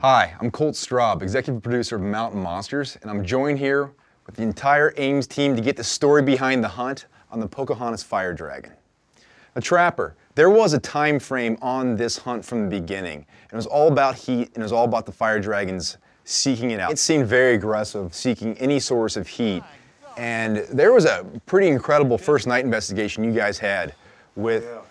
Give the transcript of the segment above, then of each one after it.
Hi, I'm Colt Straub, executive producer of Mountain Monsters, and I'm joined here with the entire Ames team to get the story behind the hunt on the Pocahontas Fire Dragon. A trapper, there was a time frame on this hunt from the beginning, and it was all about heat, and it was all about the fire dragons seeking it out. It seemed very aggressive, seeking any source of heat, and there was a pretty incredible first night investigation you guys had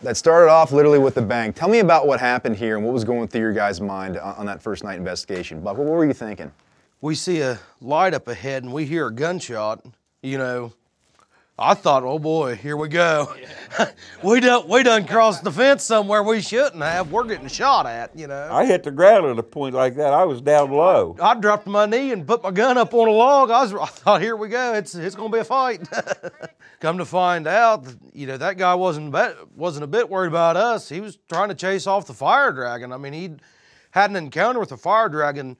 that started off literally with the bang. Tell me about what happened here and what was going through your guys' mind on that first night investigation. Buck, what were you thinking? We see a light up ahead and we hear a gunshot. You know, I thought, oh boy, here we go. Yeah. we done crossed the fence somewhere we shouldn't have. We're getting shot at, you know. I hit the ground at a point like that. I was down low. I dropped my knee and put my gun up on a log. I thought, here we go. It's gonna be a fight. Come to find out, you know, that guy wasn't a bit worried about us. He was trying to chase off the fire dragon. I mean, he had an encounter with the fire dragon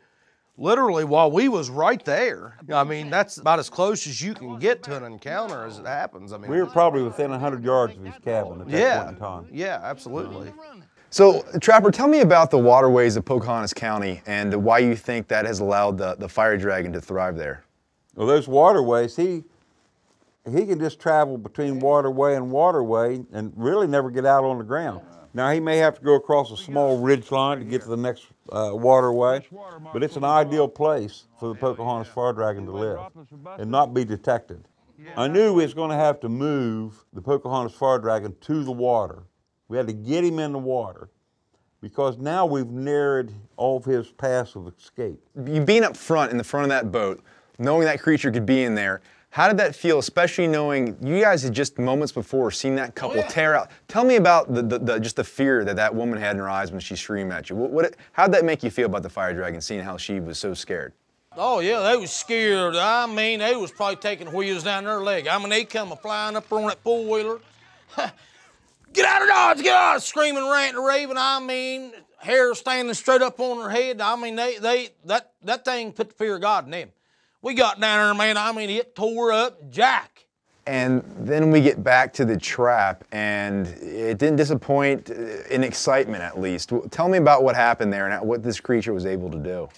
literally while we was right there. I mean, that's about as close as you can get to an encounter as it happens. I mean, we were probably within 100 yards of his cabin at that point in time. Yeah, absolutely. So, Trapper, tell me about the waterways of Pocahontas County and why you think that has allowed the fire dragon to thrive there. Well, those waterways, he can just travel between waterway and waterway and really never get out on the ground. Now, he may have to go across a small ridge line to get to the next waterway, but it's an ideal place for the Pocahontas Fire Dragon to live and not be detected. I knew we was going to have to move the Pocahontas Fire Dragon to the water. We had to get him in the water because now we've narrowed all of his paths of escape. You being up front, in the front of that boat, knowing that creature could be in there, how did that feel, especially knowing you guys had just moments before seen that couple tear out? Tell me about just the fear that woman had in her eyes when she screamed at you. How did that make you feel about the fire dragon, seeing how she was so scared? Oh yeah, they was scared. I mean, they was probably taking wheels down their leg. I mean, they come flying up on that four-wheeler. Get out of Dodge, get out! Screaming, ranting, raving. I mean, hair standing straight up on their head. I mean, that thing put the fear of God in them. We got down there, man, I mean, it tore up Jack. And then we get back to the trap, and it didn't disappoint in excitement, at least. Tell me about what happened there and what this creature was able to do.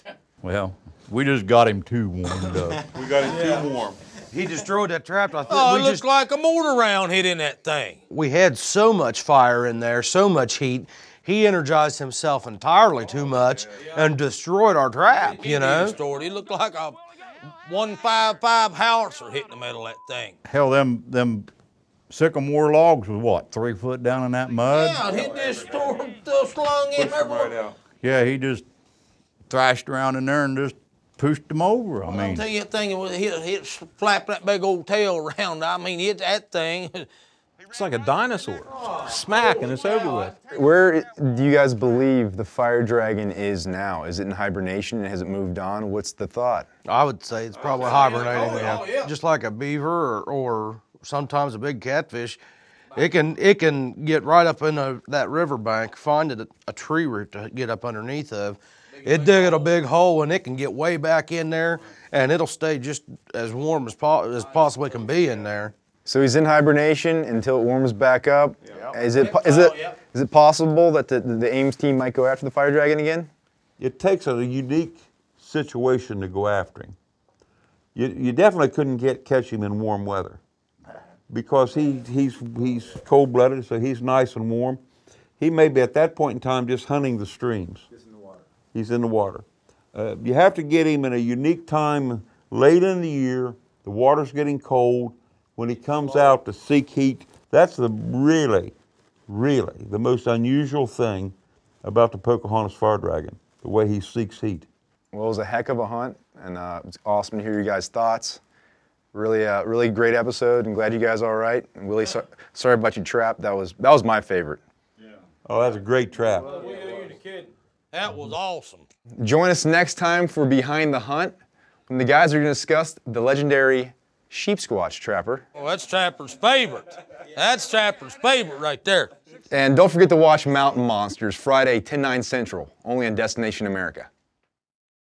Well, we just got him too warmed up. We got him too warm. He destroyed that trap. I think it looked like a mortar round hit in that thing. We had so much fire in there, so much heat. He energized himself entirely too much and destroyed our trap, you know? He looked like a 155 howitzer hitting the middle of that thing. Hell, them sycamore logs was what, 3 foot down in that mud? Yeah, hit this slung him everywhere. Yeah, he just thrashed around in there and just pushed them over. I mean, I'll tell you, that thing, it flapped that big old tail around. I mean, that thing. It's like a dinosaur. Smack, and it's over with. Where do you guys believe the fire dragon is now? Is it in hibernation? Has it moved on? What's the thought? I would say it's probably hibernating. Yeah. Just like a beaver or sometimes a big catfish, it can get right up in that riverbank, find a tree root to get up underneath of. It dig it a big hole and it can get way back in there, and it'll stay just as warm as possibly can be in there. So he's in hibernation until it warms back up. Yep. Is it possible that the Ames team might go after the fire dragon again? It takes a unique situation to go after him. You definitely couldn't catch him in warm weather because he's cold-blooded, so he's nice and warm. He may be at that point in time just hunting the streams. Just in the water. He's in the water. You have to get him in a unique time late in the year. The water's getting cold. When he comes out to seek heat, that's really the most unusual thing about the Pocahontas Fire Dragon, the way he seeks heat. Well, it was a heck of a hunt, and it's awesome to hear you guys' thoughts. Really great episode, and glad you guys are all right. And Willie, sorry about your trap. That was my favorite. Yeah. Oh, that's a great trap. That was awesome. Join us next time for Behind the Hunt, when the guys are going to discuss the legendary sheep squatch, Trapper. Well, that's Trapper's favorite. That's Trapper's favorite right there. And don't forget to watch Mountain Monsters Friday, 10/9 Central, only on Destination America.